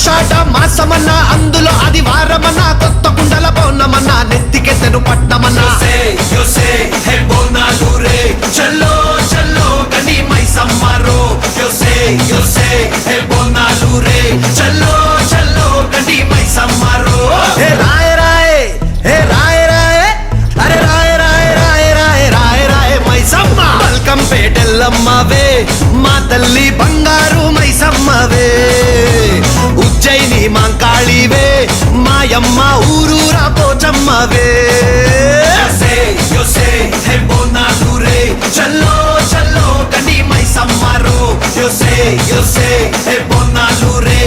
ఆషాఢ మాసమన్నా అందులో ఆదివారమన్నా కొత్త కుండల బోనమన్నా నెత్తికెత్తెను పట్నమన్నా చల్లో చల్లో గని మైసమ్మరో బోనాలు రే చల్లో చల్లో గని మైసమ్మరో హే రాయ రాయ హే రాయ రాయ అరే రాయ రాయ రాయ రాయ రాయ రాయ మైసమ్మ వెల్కమ్ పేటెల్లమ్మవే మా తల్లి బంగారు మైసమ్మవే ఉజ్జయిని మాంకాళివే మాయమ్మ ఊరూరా పోచమ్మవే బోనాలు రే చల్లో చల్లో గని మైసమ్మరో బోనాలు రే